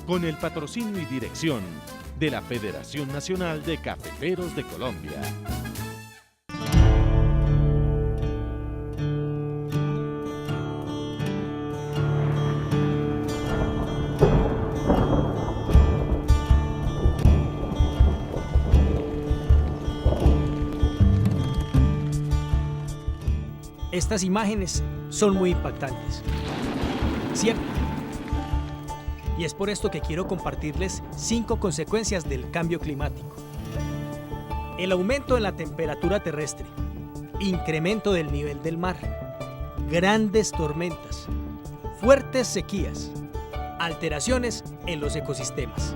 con el patrocinio y dirección de la Federación Nacional de Cafeteros de Colombia. Estas imágenes son muy impactantes, ¿cierto? Y es por esto que quiero compartirles 5 consecuencias del cambio climático. El aumento en la temperatura terrestre, incremento del nivel del mar, grandes tormentas, fuertes sequías, alteraciones en los ecosistemas.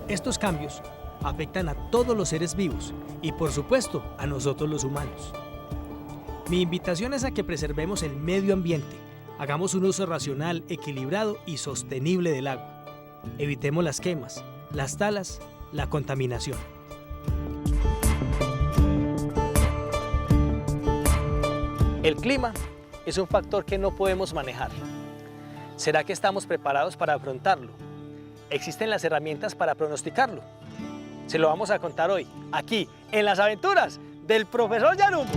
Estos cambios afectan a todos los seres vivos y, por supuesto, a nosotros los humanos. Mi invitación es a que preservemos el medio ambiente, hagamos un uso racional, equilibrado y sostenible del agua. Evitemos las quemas, las talas, la contaminación. El clima es un factor que no podemos manejar. ¿Será que estamos preparados para afrontarlo? ¿Existen las herramientas para pronosticarlo? Se lo vamos a contar hoy, aquí, en las aventuras del profesor Yarumo.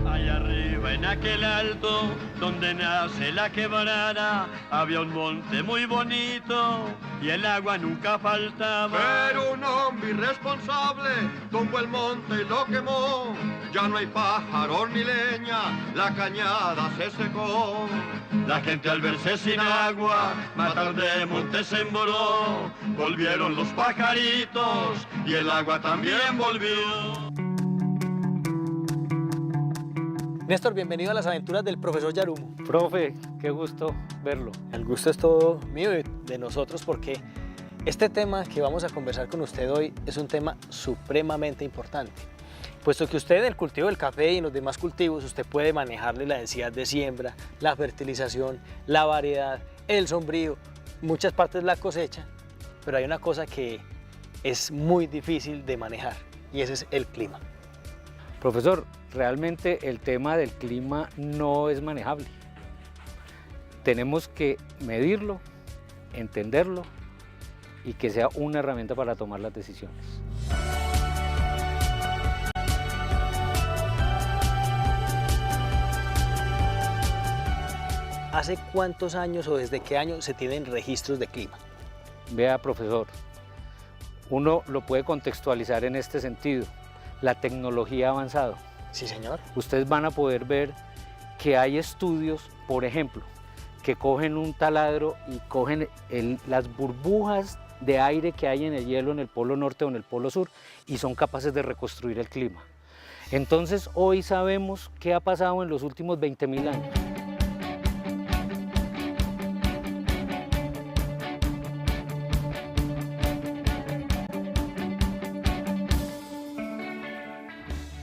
Allá arriba en aquel alto, donde nace la quebrada, había un monte muy bonito y el agua nunca faltaba. Pero un hombre irresponsable tumbó el monte y lo quemó. Ya no hay pájaros ni leña, la cañada se secó. La gente al verse sin agua, matar de monte se emboló. Volvieron los pajaritos y el agua también volvió. Néstor, bienvenido a las aventuras del profesor Yarumo. Profe, qué gusto verlo. El gusto es todo mío y de nosotros, porque este tema que vamos a conversar con usted hoy es un tema supremamente importante. Puesto que usted en el cultivo del café y en los demás cultivos usted puede manejarle la densidad de siembra, la fertilización, la variedad, el sombrío, muchas partes la cosecha, pero hay una cosa que es muy difícil de manejar y ese es el clima. Profesor, realmente el tema del clima no es manejable. Tenemos que medirlo, entenderlo y que sea una herramienta para tomar las decisiones. ¿Hace cuántos años o desde qué año se tienen registros de clima? Vea, profesor, uno lo puede contextualizar en este sentido. La tecnología ha avanzado. Sí, señor. Ustedes van a poder ver que hay estudios, por ejemplo, que cogen un taladro y cogen las burbujas de aire que hay en el hielo en el polo norte o en el polo sur y son capaces de reconstruir el clima. Entonces, hoy sabemos qué ha pasado en los últimos 20.000 años.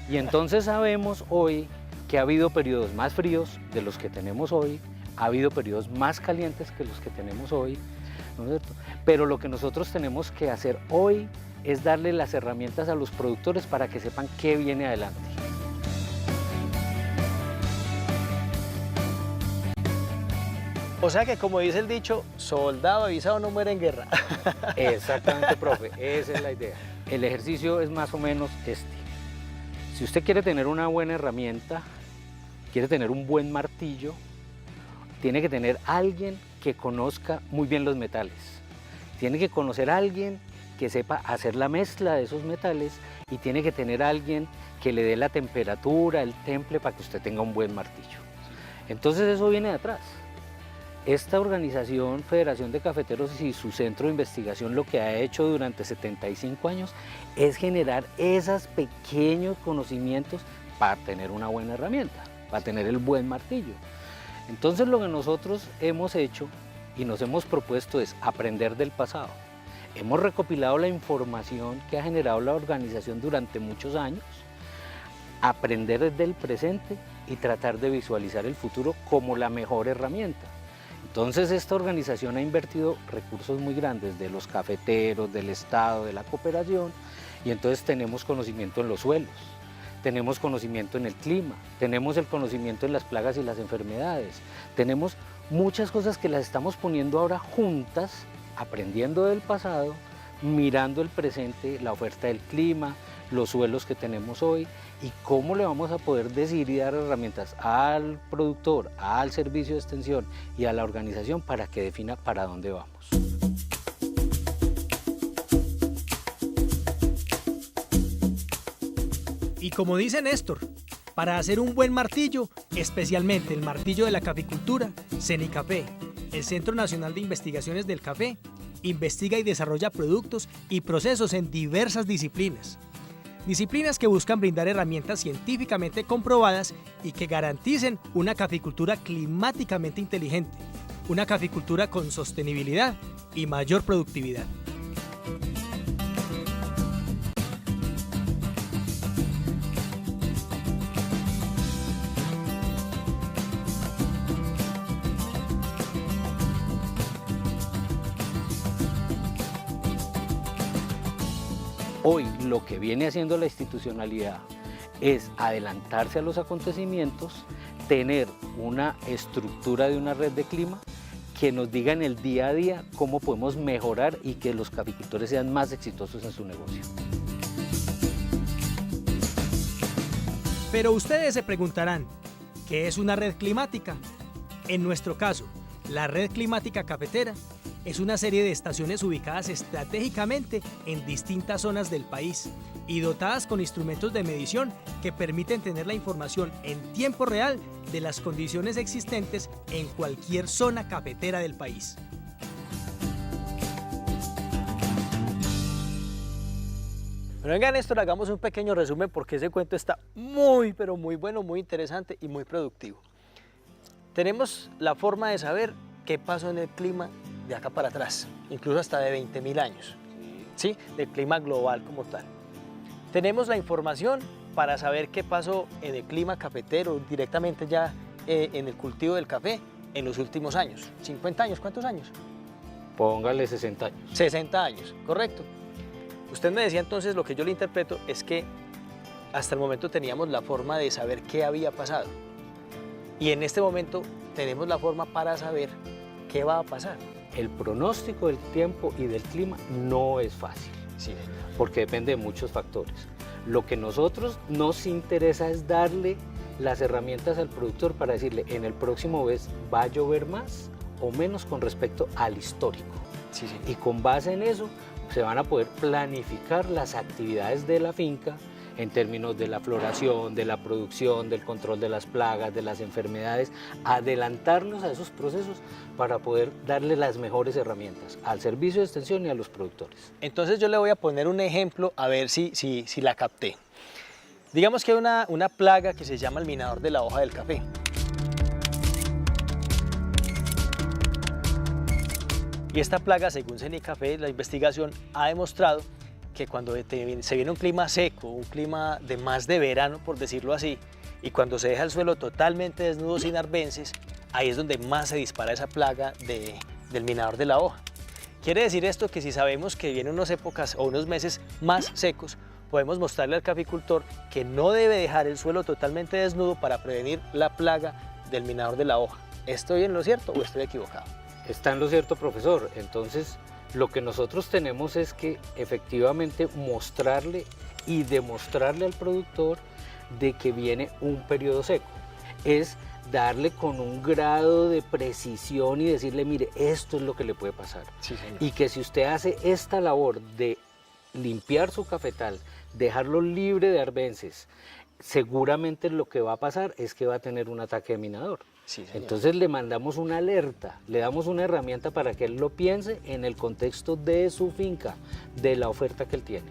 Y entonces sabemos hoy que ha habido periodos más fríos de los que tenemos hoy, ha habido periodos más calientes que los que tenemos hoy, ¿no es cierto? Pero lo que nosotros tenemos que hacer hoy es darle las herramientas a los productores para que sepan qué viene adelante. O sea que, como dice el dicho, soldado avisado no muere en guerra. Exactamente, profe, esa es la idea. El ejercicio es más o menos este. Si usted quiere tener una buena herramienta, quiere tener un buen martillo, tiene que tener alguien que conozca muy bien los metales. Tiene que conocer a alguien que sepa hacer la mezcla de esos metales y tiene que tener a alguien que le dé la temperatura, el temple para que usted tenga un buen martillo. Entonces eso viene de atrás. Esta organización, Federación de Cafeteros y su centro de investigación, lo que ha hecho durante 75 años es generar esos pequeños conocimientos para tener una buena herramienta, para tener el buen martillo. Entonces lo que nosotros hemos hecho y nos hemos propuesto es aprender del pasado. Hemos recopilado la información que ha generado la organización durante muchos años, aprender desde el presente y tratar de visualizar el futuro como la mejor herramienta. Entonces esta organización ha invertido recursos muy grandes de los cafeteros, del Estado, de la cooperación, y entonces tenemos conocimiento en los suelos, tenemos conocimiento en el clima, tenemos el conocimiento en las plagas y las enfermedades, tenemos muchas cosas que las estamos poniendo ahora juntas, aprendiendo del pasado, mirando el presente, la oferta del clima, los suelos que tenemos hoy y cómo le vamos a poder decir y dar herramientas al productor, al servicio de extensión y a la organización para que defina para dónde vamos. Y como dice Néstor, para hacer un buen martillo, especialmente el martillo de la caficultura, CENICAFE, el Centro Nacional de Investigaciones del Café, investiga y desarrolla productos y procesos en diversas disciplinas. Disciplinas que buscan brindar herramientas científicamente comprobadas y que garanticen una caficultura climáticamente inteligente, una caficultura con sostenibilidad y mayor productividad. Hoy lo que viene haciendo la institucionalidad es adelantarse a los acontecimientos, tener una estructura de una red de clima que nos diga en el día a día cómo podemos mejorar y que los caficultores sean más exitosos en su negocio. Pero ustedes se preguntarán, ¿qué es una red climática? En nuestro caso, la red climática cafetera es una serie de estaciones ubicadas estratégicamente en distintas zonas del país y dotadas con instrumentos de medición que permiten tener la información en tiempo real de las condiciones existentes en cualquier zona cafetera del país. Pero venga, Néstor, hagamos un pequeño resumen porque ese cuento está muy, pero muy bueno, muy interesante y muy productivo. Tenemos la forma de saber qué pasó en el clima de acá para atrás, incluso hasta de 20.000 años, ¿sí? Del clima global como tal. Tenemos la información para saber qué pasó en el clima cafetero, directamente ya en el cultivo del café en los últimos años. 50 años, ¿cuántos años? Póngale 60 años. 60 años, correcto. Usted me decía entonces, lo que yo le interpreto es que hasta el momento teníamos la forma de saber qué había pasado. Y en este momento tenemos la forma para saber qué va a pasar. El pronóstico del tiempo y del clima no es fácil, Sí, señor. porque depende de muchos factores. Lo que nosotros nos interesa es darle las herramientas al productor para decirle, en el próximo mes va a llover más o menos con respecto al histórico. Sí, señor. Y con base en eso se van a poder planificar las actividades de la finca en términos de la floración, de la producción, del control de las plagas, de las enfermedades, adelantarnos a esos procesos para poder darle las mejores herramientas al servicio de extensión y a los productores. Entonces yo le voy a poner un ejemplo a ver si la capté. Digamos que hay una plaga que se llama el minador de la hoja del café. Y esta plaga, según CENICAFE, la investigación ha demostrado que cuando se viene un clima seco, un clima de más de verano, por decirlo así, y cuando se deja el suelo totalmente desnudo sin arbences, ahí es donde más se dispara esa plaga del minador de la hoja. Quiere decir esto que si sabemos que vienen unas épocas o unos meses más secos, podemos mostrarle al caficultor que no debe dejar el suelo totalmente desnudo para prevenir la plaga del minador de la hoja. ¿Estoy en lo cierto o estoy equivocado? Está en lo cierto, profesor. Entonces, lo que nosotros tenemos es que efectivamente mostrarle y demostrarle al productor de que viene un periodo seco. Es darle con un grado de precisión y decirle, mire, esto es lo que le puede pasar. Sí, señor. Y que si usted hace esta labor de limpiar su cafetal, dejarlo libre de arbences, seguramente lo que va a pasar es que va a tener un ataque de minador. Sí, señor. Entonces le mandamos una alerta, le damos una herramienta para que él lo piense en el contexto de su finca, de la oferta que él tiene.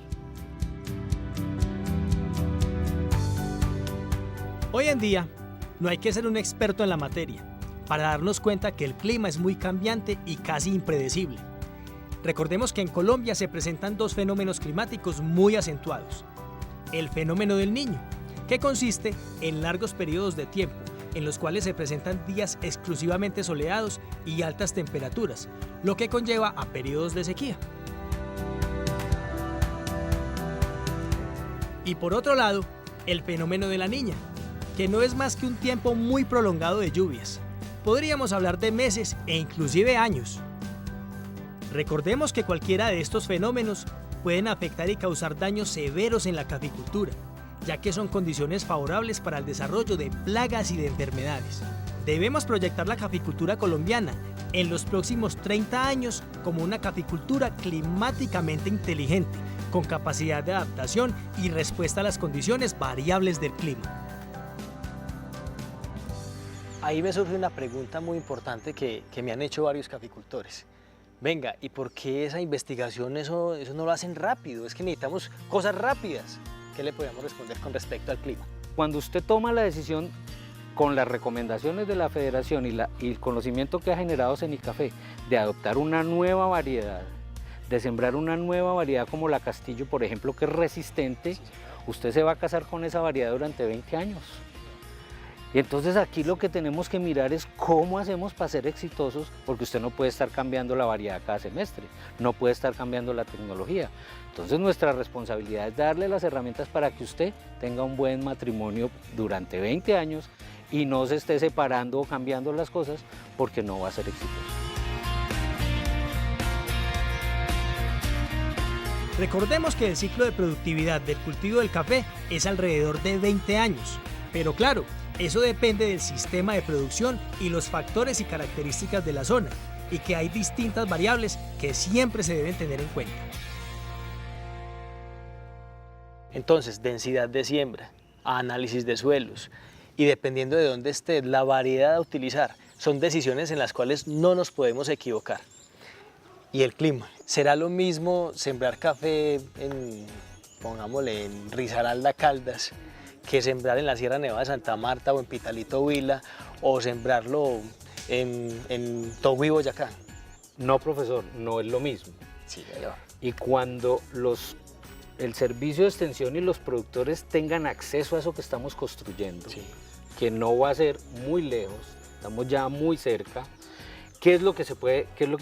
Hoy en día, no hay que ser un experto en la materia para darnos cuenta que el clima es muy cambiante y casi impredecible. Recordemos que en Colombia se presentan dos fenómenos climáticos muy acentuados. El fenómeno del Niño, que consiste en largos periodos de tiempo en los cuales se presentan días exclusivamente soleados y altas temperaturas, lo que conlleva a periodos de sequía. Y por otro lado, el fenómeno de la Niña, que no es más que un tiempo muy prolongado de lluvias, podríamos hablar de meses e inclusive años. Recordemos que cualquiera de estos fenómenos pueden afectar y causar daños severos en la caficultura, ya que son condiciones favorables para el desarrollo de plagas y de enfermedades. Debemos proyectar la caficultura colombiana en los próximos 30 años como una caficultura climáticamente inteligente, con capacidad de adaptación y respuesta a las condiciones variables del clima. Ahí me surge una pregunta muy importante que me han hecho varios caficultores. Venga, ¿y por qué esa investigación eso no lo hacen rápido? Es que necesitamos cosas rápidas. ¿Qué le podríamos responder con respecto al clima? Cuando usted toma la decisión con las recomendaciones de la Federación y el conocimiento que ha generado Cenicafé de adoptar una nueva variedad, de sembrar una nueva variedad como la Castillo, por ejemplo, que es resistente, usted se va a casar con esa variedad durante 20 años. Y entonces aquí lo que tenemos que mirar es cómo hacemos para ser exitosos, porque usted no puede estar cambiando la variedad cada semestre, no puede estar cambiando la tecnología. Entonces nuestra responsabilidad es darle las herramientas para que usted tenga un buen matrimonio durante 20 años y no se esté separando o cambiando las cosas porque no va a ser exitoso. Recordemos que el ciclo de productividad del cultivo del café es alrededor de 20 años, pero claro, eso depende del sistema de producción y los factores y características de la zona, y que hay distintas variables que siempre se deben tener en cuenta. Entonces, densidad de siembra, análisis de suelos y dependiendo de dónde esté la variedad a utilizar, son decisiones en las cuales no nos podemos equivocar. Y el clima, ¿será lo mismo sembrar café pongámosle, en Risaralda, Caldas, que sembrar en la Sierra Nevada de Santa Marta o en Pitalito, Huila, o sembrarlo en Togui, Boyacá? No, profesor, no es lo mismo. Sí, señor. Y cuando el servicio de extensión y los productores tengan acceso a eso que estamos construyendo, Sí. que no va a ser muy lejos, estamos ya muy cerca, ¿qué es lo que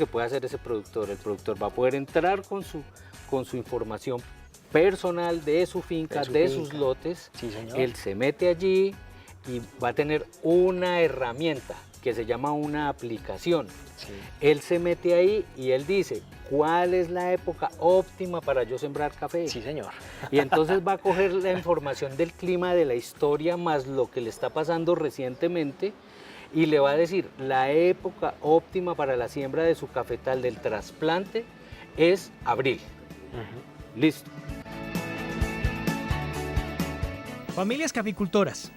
puede hacer ese productor? El productor va a poder entrar con su información personal de su finca, de sus lotes. Sí, señor. Él se mete allí y va a tener una herramienta que se llama una aplicación. Sí. Él se mete ahí y él dice, ¿cuál es la época óptima para yo sembrar café? Sí, señor. Y entonces va a coger la información del clima, de la historia, más lo que le está pasando recientemente, y le va a decir, la época óptima para la siembra de su cafetal del trasplante es abril. Listo. Familias caficultoras,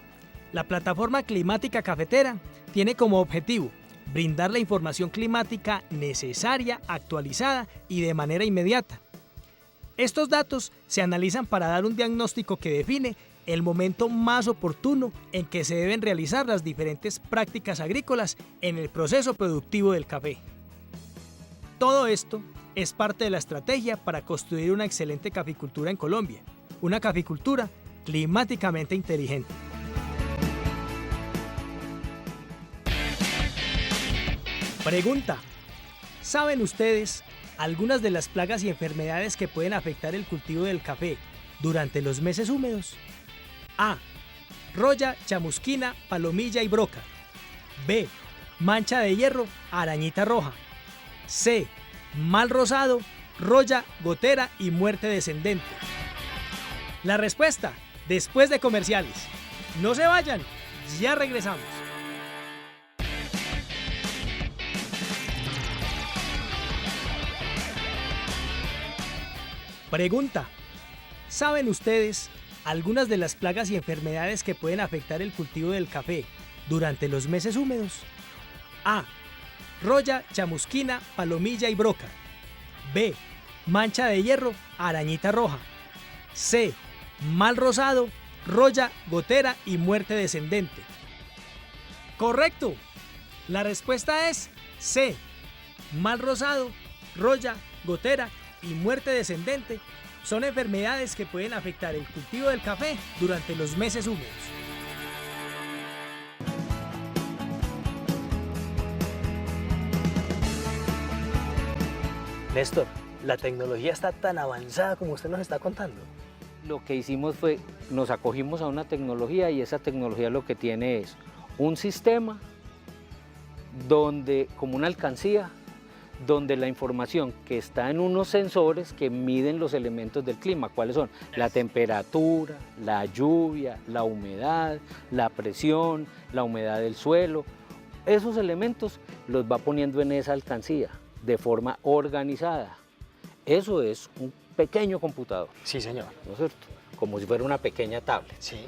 la plataforma climática cafetera tiene como objetivo brindar la información climática necesaria, actualizada y de manera inmediata. Estos datos se analizan para dar un diagnóstico que define el momento más oportuno en que se deben realizar las diferentes prácticas agrícolas en el proceso productivo del café. Todo esto es parte de la estrategia para construir una excelente caficultura en Colombia, una caficultura climáticamente inteligente. Pregunta: ¿saben ustedes algunas de las plagas y enfermedades que pueden afectar el cultivo del café durante los meses húmedos? A. Roya, chamusquina, palomilla y broca. B. Mancha de hierro, arañita roja. C. Mal rosado, roya, gotera y muerte descendente. La respuesta, después de comerciales. No se vayan, ya regresamos. Pregunta: ¿saben ustedes algunas de las plagas y enfermedades que pueden afectar el cultivo del café durante los meses húmedos? A. Roya, chamusquina, palomilla y broca. B. Mancha de hierro, arañita roja. C. Mal rosado, roya, gotera y muerte descendente. Correcto. La respuesta es C. Mal rosado, roya, gotera y muerte descendente son enfermedades que pueden afectar el cultivo del café durante los meses húmedos. Néstor, ¿la tecnología está tan avanzada como usted nos está contando? Lo que hicimos fue, nos acogimos a una tecnología y esa tecnología lo que tiene es un sistema donde, como una alcancía, donde la información que está en unos sensores que miden los elementos del clima. ¿Cuáles son? La temperatura, la lluvia, la humedad, la presión, la humedad del suelo. Esos elementos los va poniendo en esa alcancía de forma organizada. Eso es un pequeño computador. Sí, señor. ¿No es cierto? Como si fuera una pequeña tablet. Sí.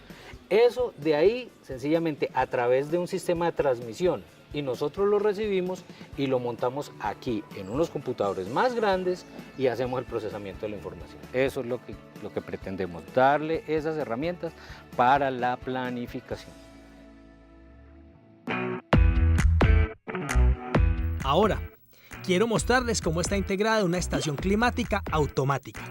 Eso de ahí, sencillamente, a través de un sistema de transmisión, y nosotros lo recibimos y lo montamos aquí en unos computadores más grandes y hacemos el procesamiento de la información. Eso es lo que pretendemos, darle esas herramientas para la planificación. Ahora, quiero mostrarles cómo está integrada una estación climática automática.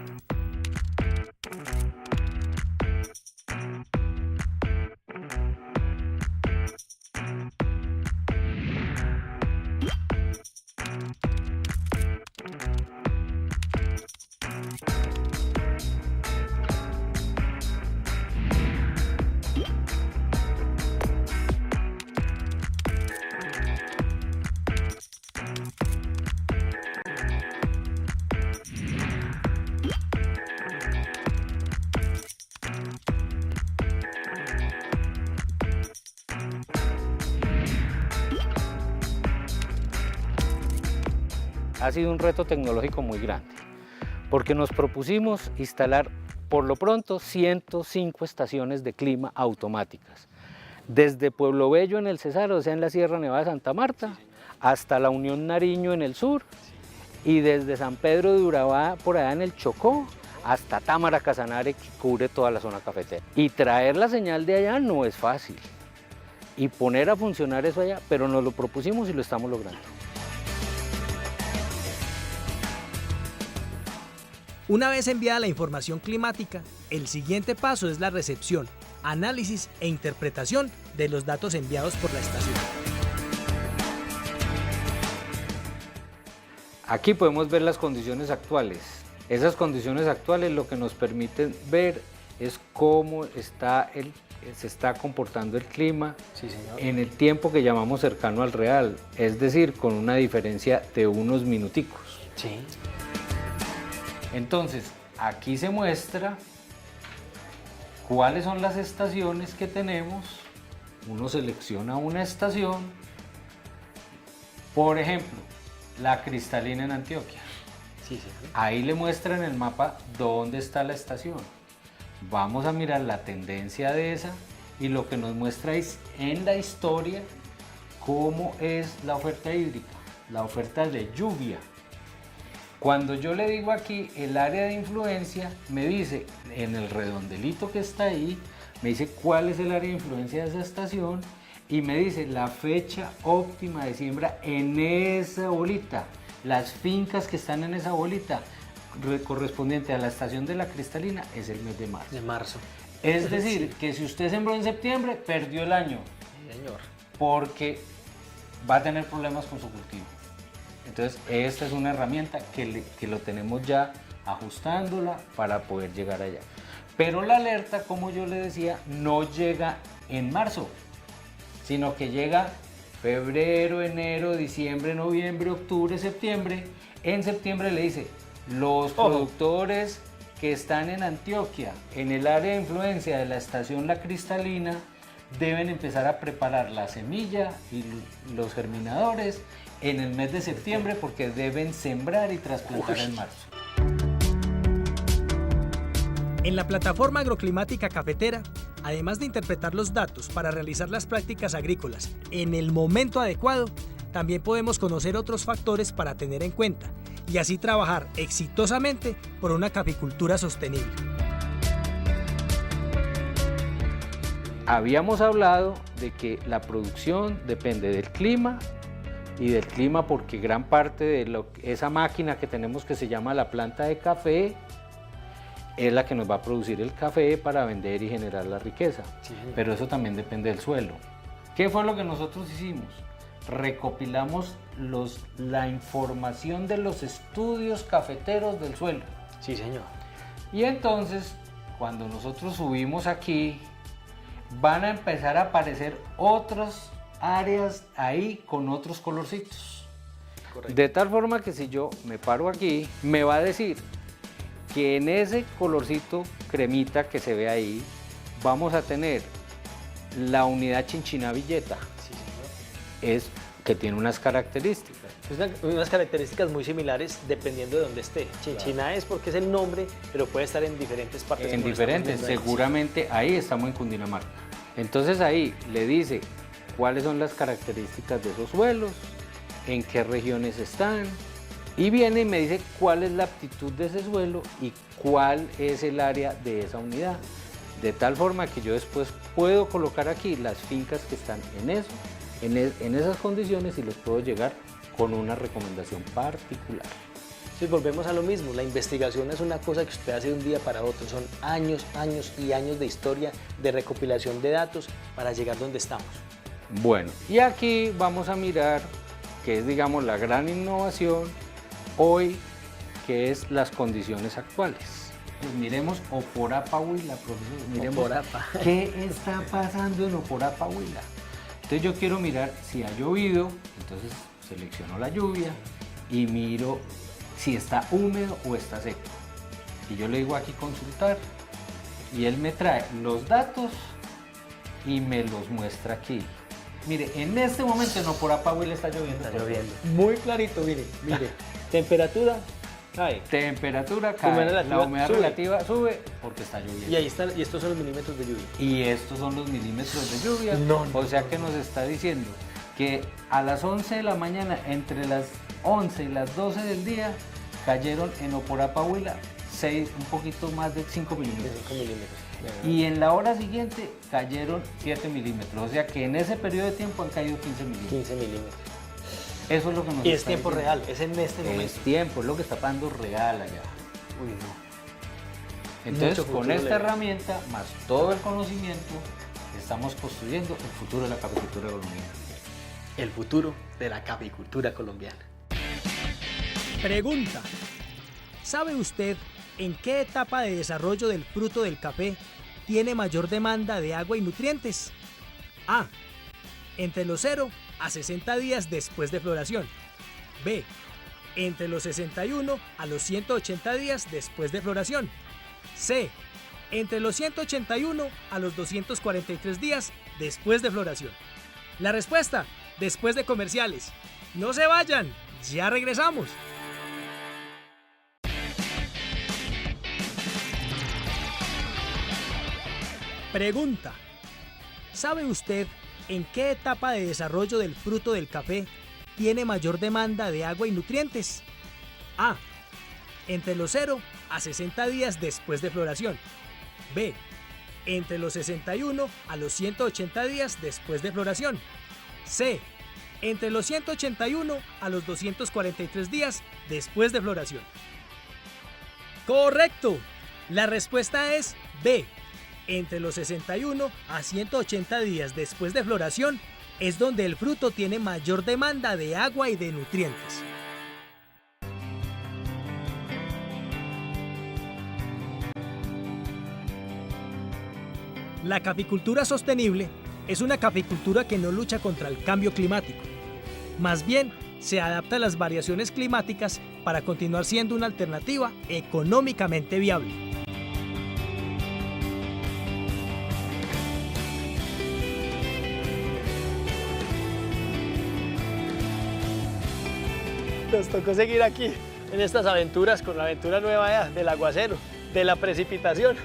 Ha sido un reto tecnológico muy grande, porque nos propusimos instalar por lo pronto 105 estaciones de clima automáticas, desde Pueblo Bello en el Cesar, o sea en la Sierra Nevada de Santa Marta, hasta la Unión Nariño en el sur, y desde San Pedro de Urabá por allá en el Chocó, hasta Támara Casanare, que cubre toda la zona cafetera. Y traer la señal de allá no es fácil, y poner a funcionar eso allá, pero nos lo propusimos y lo estamos logrando. Una vez enviada la información climática, el siguiente paso es la recepción, análisis e interpretación de los datos enviados por la estación. Aquí podemos ver las condiciones actuales. Esas condiciones actuales lo que nos permiten ver es cómo se está comportando el clima en el tiempo que llamamos cercano al real, es decir, con una diferencia de unos minuticos. Sí. Entonces, aquí se muestra cuáles son las estaciones que tenemos. Uno selecciona una estación, por ejemplo, la Cristalina en Antioquia. Sí. Ahí le muestra en el mapa dónde está la estación. Vamos a mirar la tendencia de esa y lo que nos muestra es en la historia cómo es la oferta hídrica, la oferta de lluvia. Cuando yo le digo aquí el área de influencia, me dice en el redondelito que está ahí, me dice cuál es el área de influencia de esa estación y me dice la fecha óptima de siembra en esa bolita, las fincas que están en esa bolita correspondiente a la estación de la Cristalina es el mes de marzo. De marzo. Es decir, que si usted sembró en septiembre, perdió el año. Sí, señor. Porque va a tener problemas con su cultivo. Entonces, esta es una herramienta que lo tenemos ya ajustándola para poder llegar allá. Pero la alerta, como yo le decía, no llega en marzo, sino que llega febrero, enero, diciembre, noviembre, octubre, septiembre. En septiembre le dice, los productores que están en Antioquia, en el área de influencia de la estación La Cristalina, deben empezar a preparar la semilla y los germinadores en el mes de septiembre porque deben sembrar y trasplantar en marzo. En la plataforma agroclimática cafetera, además de interpretar los datos para realizar las prácticas agrícolas en el momento adecuado, también podemos conocer otros factores para tener en cuenta y así trabajar exitosamente por una caficultura sostenible. Habíamos hablado de que la producción depende del clima y del clima porque gran parte de esa máquina que tenemos que se llama la planta de café es la que nos va a producir el café para vender y generar la riqueza. Sí. Pero eso también depende del suelo. ¿Qué fue lo que nosotros hicimos? Recopilamos la información de los estudios cafeteros del suelo. Sí, señor. Y entonces, cuando nosotros subimos aquí, van a empezar a aparecer otros áreas ahí con otros colorcitos. Correcto. De tal forma que si yo me paro aquí, me va a decir que en ese colorcito cremita que se ve ahí, vamos a tener la unidad Chinchina Villeta, Sí, señor. es que tiene unas características. Unas características muy similares dependiendo de dónde esté. Chinchina es porque es el nombre, pero puede estar en diferentes partes. En como estamos diferentes, viendo ahí. seguramente ahí estamos en Cundinamarca. Entonces ahí le dice cuáles son las características de esos suelos, en qué regiones están, y viene y me dice cuál es la aptitud de ese suelo y cuál es el área de esa unidad. De tal forma que yo después puedo colocar aquí las fincas que están en eso, en esas condiciones, y les puedo llegar con una recomendación particular. Sí, volvemos a lo mismo, la investigación es una cosa que usted hace de un día para otro, son años, años y años de historia, de recopilación de datos para llegar donde estamos. Bueno, y aquí vamos a mirar, que es, digamos, la gran innovación hoy, que es las condiciones actuales. Pues miremos Oporapa Huila, profesor, miremos Oporapa. qué está pasando en Oporapa Huila. Entonces yo quiero mirar si ha llovido, entonces selecciono la lluvia y miro si está húmedo o está seco. Y yo le digo aquí consultar y él me trae los datos y me los muestra aquí. Mire, en este momento en Oporapa Huila está lloviendo. Está lloviendo. Muy clarito, mire. Temperatura cae. Temperatura cae, Humedad relativa la humedad sube. relativa sube porque está lloviendo. Y ahí están, y estos son los milímetros de lluvia. Y estos son los milímetros de lluvia. No, o sea que nos está diciendo que a las 11 de la mañana, entre las 11 y las 12 del día, cayeron en Oporapa Huila un poquito más de 5 De milímetros. 5 milímetros. Y en la hora siguiente cayeron 7 milímetros. O sea que en ese periodo de tiempo han caído 15 milímetros. 15 milímetros. Eso es lo que nos Y es está tiempo diciendo. real, es en este momento. Es tiempo, es lo que está pasando real allá. Uy, no. Entonces, Mucho con futuro esta le veo. herramienta, más todo el conocimiento, estamos construyendo el futuro de la caficultura colombiana. El futuro de la caficultura colombiana. Pregunta. ¿Sabe usted en qué etapa de desarrollo del fruto del café tiene mayor demanda de agua y nutrientes? A. Entre los 0 a 60 días después de floración. B. Entre los 61 a los 180 días después de floración. C. Entre los 181 a los 243 días después de floración. La respuesta, después de comerciales. No se vayan, ya regresamos. Pregunta. ¿Sabe usted en qué etapa de desarrollo del fruto del café tiene mayor demanda de agua y nutrientes? A. Entre los 0 a 60 días después de floración. B. Entre los 61 a los 180 días después de floración. C. Entre los 181 a los 243 días después de floración. ¡Correcto! La respuesta es B. Entre los 61 a 180 días después de floración es donde el fruto tiene mayor demanda de agua y de nutrientes. La caficultura sostenible es una caficultura que no lucha contra el cambio climático. Más bien, se adapta a las variaciones climáticas para continuar siendo una alternativa económicamente viable. Nos tocó seguir aquí en estas aventuras con la aventura nueva ya, del aguacero, de la precipitación.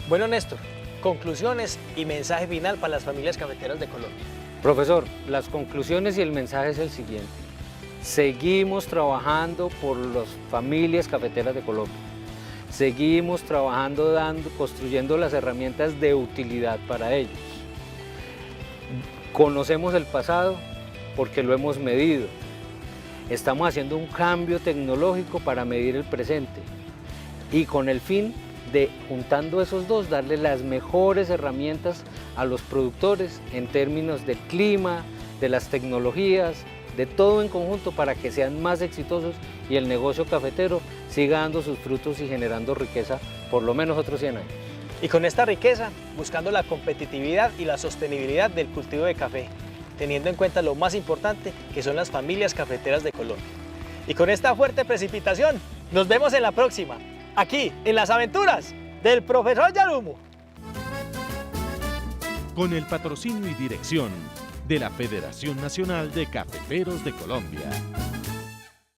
Bueno, Néstor, conclusiones y mensaje final para las familias cafeteras de Colombia. Profesor, las conclusiones y el mensaje es el siguiente. Seguimos trabajando por las familias cafeteras de Colombia. Seguimos trabajando, construyendo las herramientas de utilidad para ellos. Conocemos el pasado porque lo hemos medido. Estamos haciendo un cambio tecnológico para medir el presente y con el fin de, juntando esos dos, darle las mejores herramientas a los productores en términos del clima, de las tecnologías, de todo en conjunto para que sean más exitosos y el negocio cafetero siga dando sus frutos y generando riqueza por lo menos otros 100 años. Y con esta riqueza, buscando la competitividad y la sostenibilidad del cultivo de café. teniendo en cuenta lo más importante que son las familias cafeteras de Colombia. Y con esta fuerte precipitación, nos vemos en la próxima, aquí en las aventuras del profesor Yarumo. Con el patrocinio y dirección de la Federación Nacional de Cafeteros de Colombia.